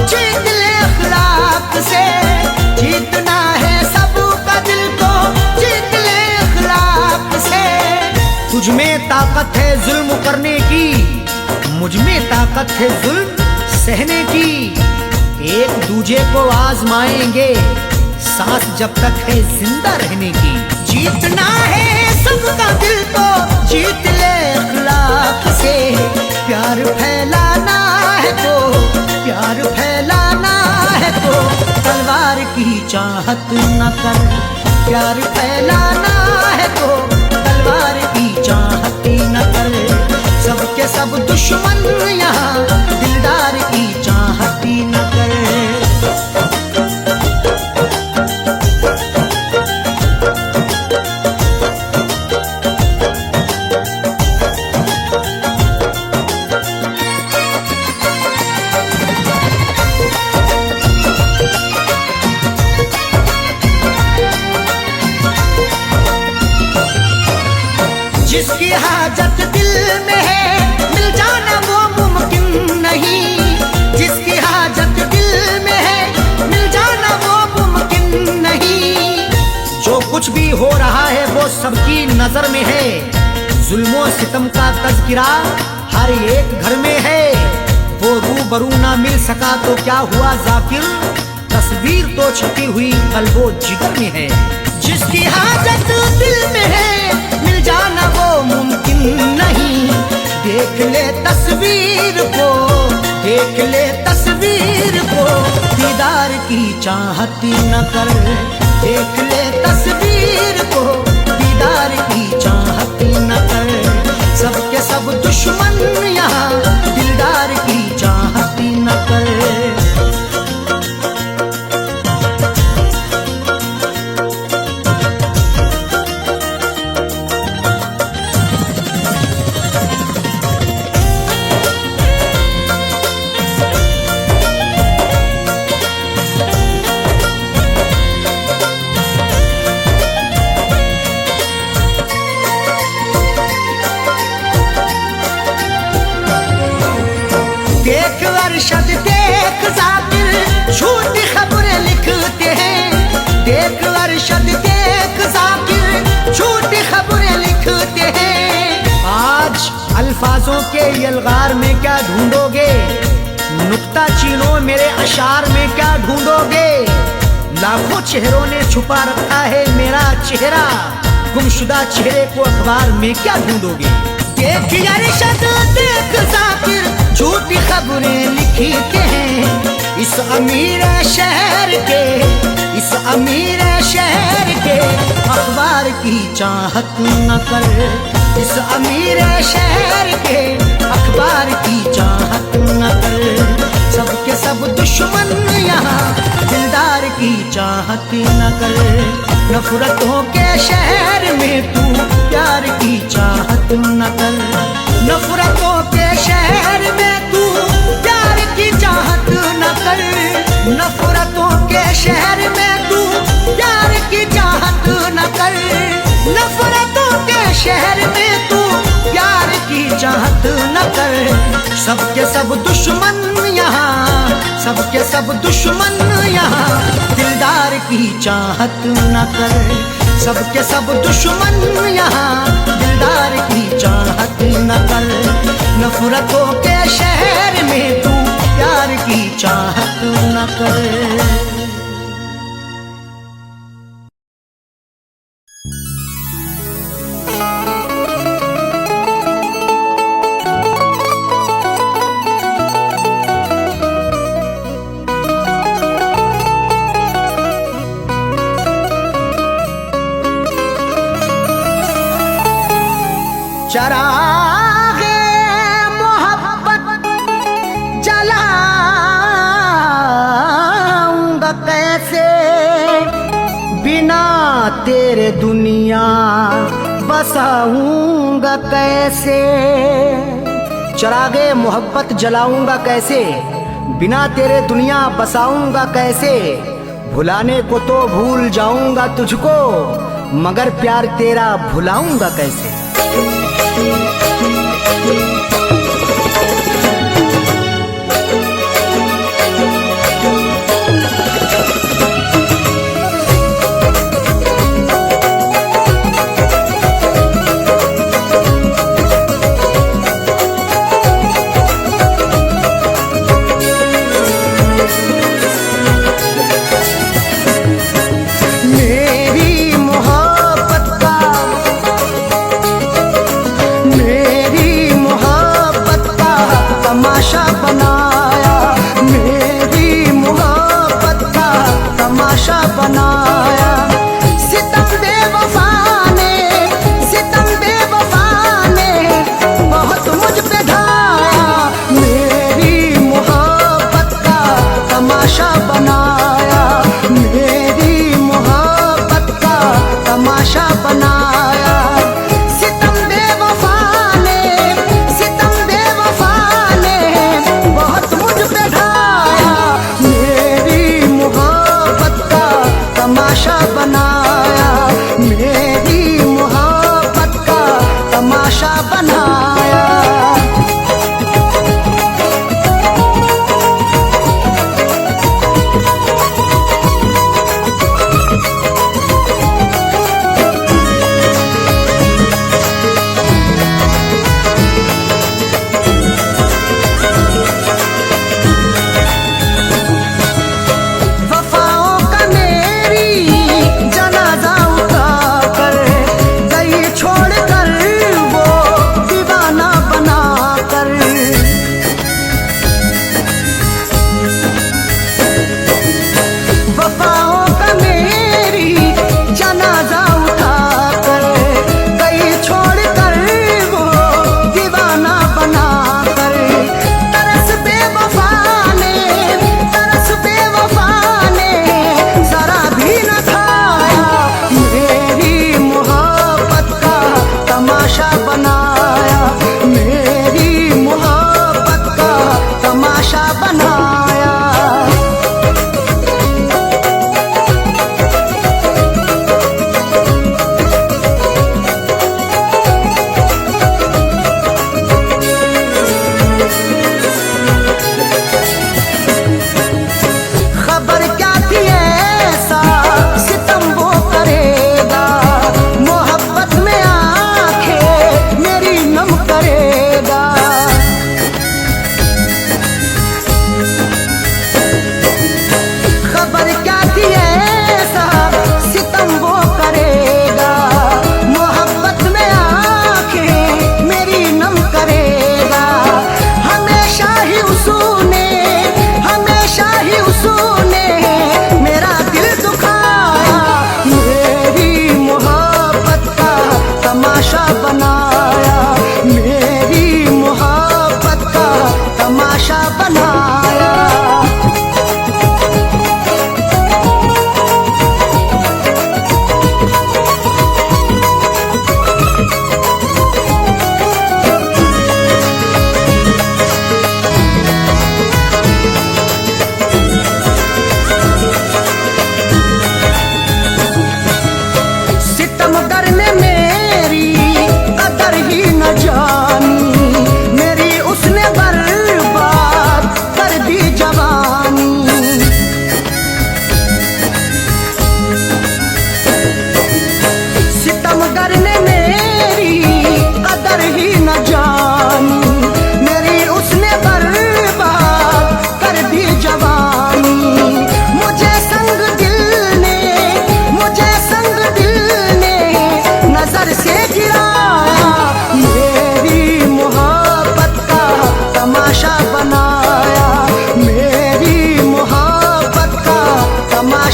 जीत ले अखलाक से, जीतना है सबका दिल तो जीत ले अखलाक से। तुझ में ताकत है जुल्म करने की, मुझ में ताकत है जुल्म सहने की। एक दूजे को आजमाएंगे सांस जब तक है जिंदा रहने की। जीतना है सबका दिल तो जीत ले अखलाक से। प्यार फैलाना है तो, प्यार फैलाना है तो तलवार की चाहत न कर। प्यार फैलाना है तो तलवार की चाहत न कर। सबके सब दुश्मन यहाँ दिलदार की चाहत न कर। जिसकी हाजत दिल में है मिल जाना वो मुमकिन नहीं, जिसकी हाजत दिल में है मिल जाना वो मुमकिन नहीं। जो कुछ भी हो रहा है वो सबकी नजर में है, जुल्मों सितम का तज़किरा हर एक घर में है। वो रूबरू ना मिल सका तो क्या हुआ जाकिर, तस्वीर तो छपी हुई कल्बो जिगर में है। जिसकी हाजत दिल में है मिल जाना वो मुमकिन नहीं। देख ले तस्वीर को, देख ले तस्वीर को, दीदार की चाहत न कर। देख ले तस्वीर को, दीदार की चाहत न कर। सबके सब दुश्मन यहाँ दिलदार की चाहत न कर। देख अरशद देख जाकिर झूठी खबरें लिखते हैं। देख अरशद देख जाकिर झूठी खबरें लिखते हैं। आज अल्फाजों के यलगार में क्या ढूंढोगे, नुक्ता चीनो मेरे अशार में क्या ढूंढोगे। लाखों चेहरों ने छुपा रखा है मेरा चेहरा, गुमशुदा चेहरे को अखबार में क्या ढूंढोगे। देख अरशद देख जाकिर झूठी खबरें लिखते हैं। इस अमीर शहर के, इस अमीर शहर के अखबार की चाहत न कर। इस अमीर शहर के अखबार की चाहत न कर। सबके सब दुश्मन यहाँ दिलदार की चाहत न कर। नफरतों के शहर में तू प्यार की चाहत न कर। नफरतों के शहर में तू प्यार की चाहत न कर। नफरतों के शहर में तू प्यार की चाहत न कर। नफरतों के शहर में तू प्यार की चाहत न कर। सबके सब दुश्मन यहाँ, सबके सब दुश्मन यहाँ दिलदार की चाहत न कर। सबके सब दुश्मन यहाँ दिलदार की चाहत न कर। नफरतों के शहर में तू प्यार की चाहत न कर। चरागे मोहब्बत जलाऊंगा कैसे, बिना तेरे दुनिया बसाऊंगा कैसे। चरागे मोहब्बत जलाऊंगा कैसे, बिना तेरे दुनिया बसाऊंगा कैसे। भुलाने को तो भूल जाऊंगा तुझको, मगर प्यार तेरा भुलाऊंगा कैसे। तमाशा बनाया, मेरी मोहब्बत का तमाशा बनाया। सितम बेवफा ने, सितम बेवफा ने बहुत मुझ पे ढाया। मेरी मोहब्बत का तमाशा बनाया, मेरी मोहब्बत का तमाशा बनाया। तमाशा बनाया, मेरी मोहब्बत का तमाशा बनाया।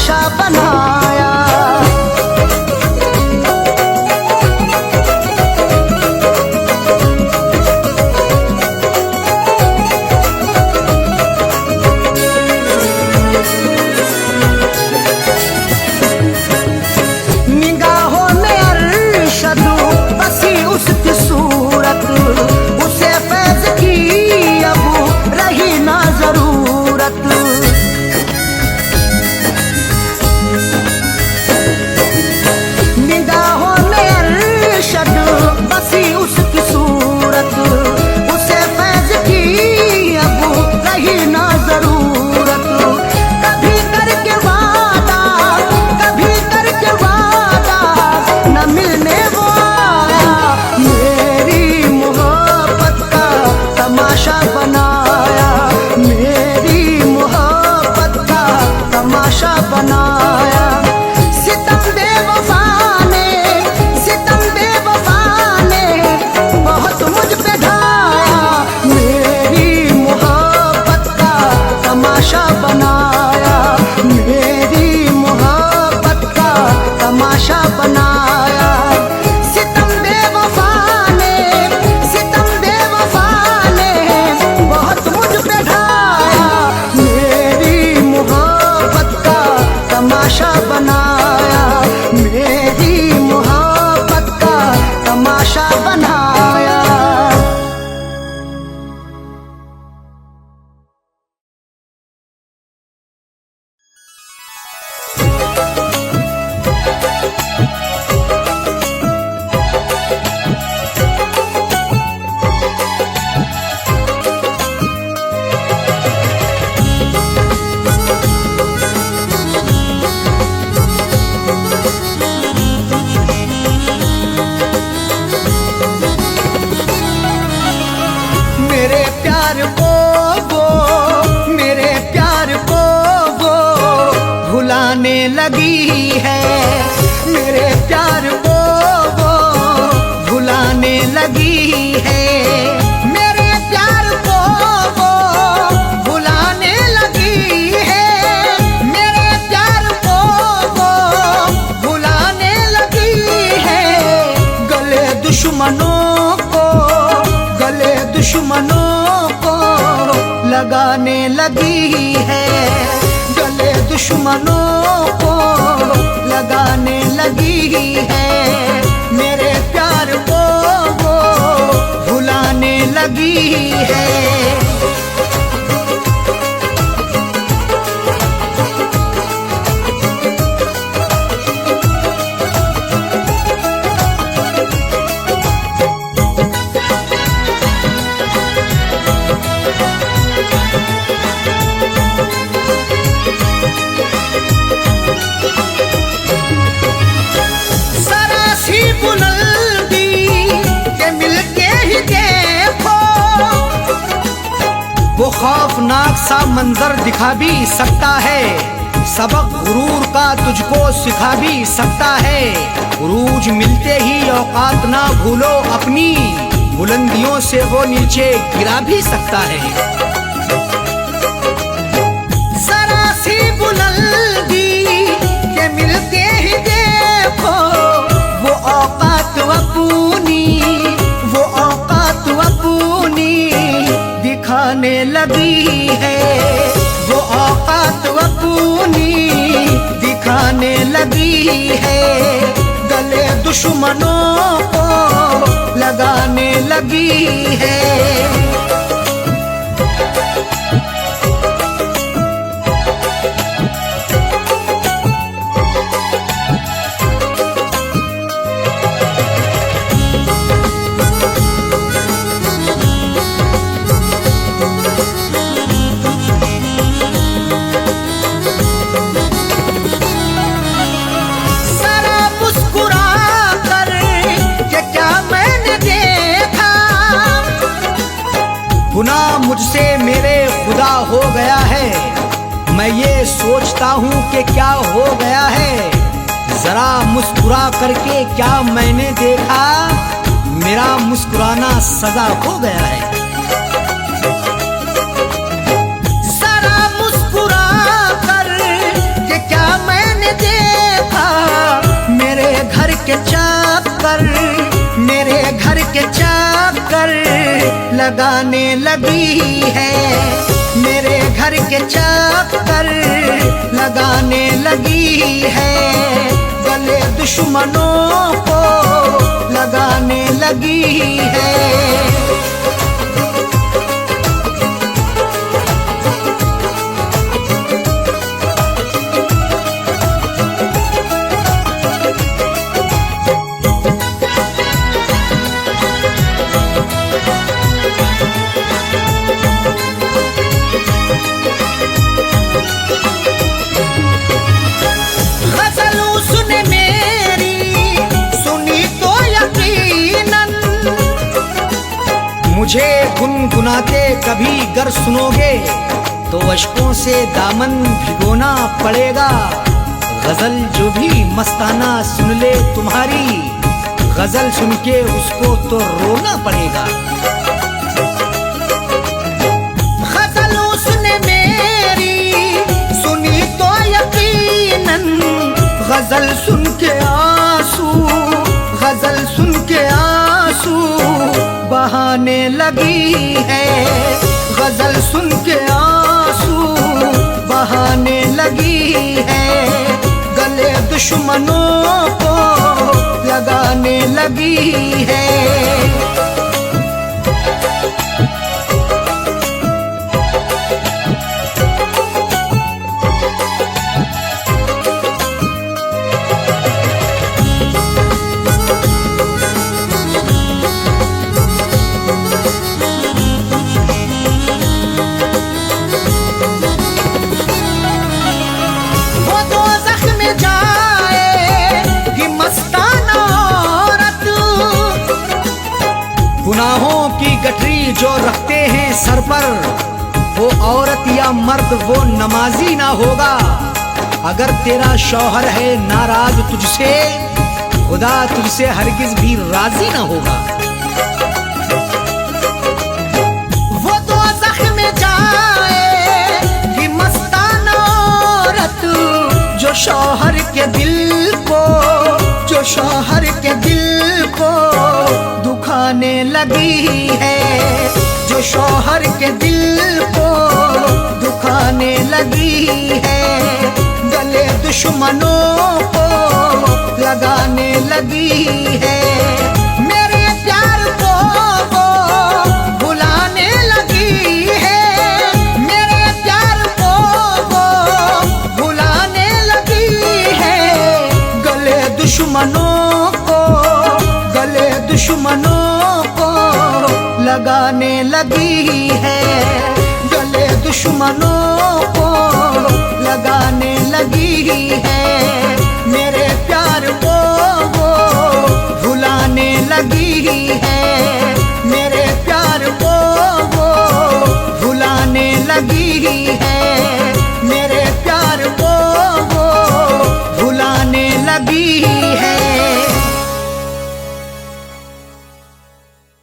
तमाशा बनाया। निगाहों में अरशद बसी उसकी सूरत, उसे फैज की अब रही ना जरूरत। निगाहों में अरशद बसी उसकी सूरत, उसे फैज की अब रही ना जरूरत। कभी करके वादा, कभी करके वादा, न मिलने वो आया, मेरी मोहब्बत का तमाशा बनाया, मेरी मोहब्बत का तमाशा बनाया। सितम बेवफा ने, सितम बेवफा ने बहुत मुझ पे ढाया, मेरी मोहब्बत का तमाशा बनाया, मेरी मोहब्बत का तमाशा बनाया। सितम बेवफा ने, सितम बेवफा ने बहुत मुझ पे ढाया, मेरी मोहब्बत का तमाशा बनाया, मेरी मोहब्बत का तमाशा बनाया। मेरे प्यार को वो, मेरे प्यार को वो भुलाने लगी है, मेरे प्यार को वो भुलाने लगी है, मेरे प्यार को वो भुलाने लगी है, मेरे प्यार को वो भुलाने लगी है। गले दुश्मनों को, गले दुश्मनों को लगाने लगी है, गले दुश्मनों को लगाने लगी है, मेरे प्यार को वो भुलाने लगी है। सरासी बुलंदी के मिलके ही देखो, वो खौफनाक सा मंजर दिखा भी सकता है, सबक गुरूर का तुझको सिखा भी सकता है। उरूज मिलते ही औकात ना भूलो अपनी, बुलंदियों से वो नीचे गिरा भी सकता है। सरासी बुलंदी के मिलते ही देखो, वो औकात अपनी, वो औकात अपनी दिखाने लगी है, वो औकात अपनी दिखाने लगी है, गले दुश्मनों को लगाने लगी है। गुनाह मुझसे मेरे खुदा हो गया है, मैं ये सोचता हूँ कि क्या हो गया है। जरा मुस्कुरा करके क्या मैंने देखा, मेरा मुस्कुराना सजा हो गया है। जरा मुस्कुरा कर के क्या मैं लगाने लगी है, मेरे घर के चक्कर लगाने लगी है, गले दुश्मनों को लगाने लगी है। मुझे गुनगुनाते कभी गर सुनोगे तो अश्कों से दामन भिगोना पड़ेगा। गजल जो भी मस्ताना सुन ले तुम्हारी, गजल सुन के उसको तो रोना पड़ेगा। गजल उसने मेरी सुनी तो यकीनन, गजल सुन के आंसू, गजल सुन के आंसू बहाने लगी है, गजल सुन के आंसू बहाने लगी है, गले दुश्मनों को लगाने लगी है। गुनाहों की गठरी जो रखते हैं सर पर, वो औरत या मर्द वो नमाजी ना होगा। अगर तेरा शौहर है नाराज तुझसे, खुदा तुझसे हरगिज भी राजी ना होगा। वो दोज़ख में जाएगी मस्ताना औरत, जो शौहर के दिल को, जो शौहर के दिल को दुखाने लगी है, जो शौहर के दिल को दुखाने लगी है, गले दुश्मनों को लगाने लगी है। मेरे प्यार को वो भुलाने लगी है, मेरे प्यार को वो भुलाने लगी है, गले दुश्मनों को, गले दुश्मनों को लगाने लगी है, गले दुश्मनों को लगाने लगी है।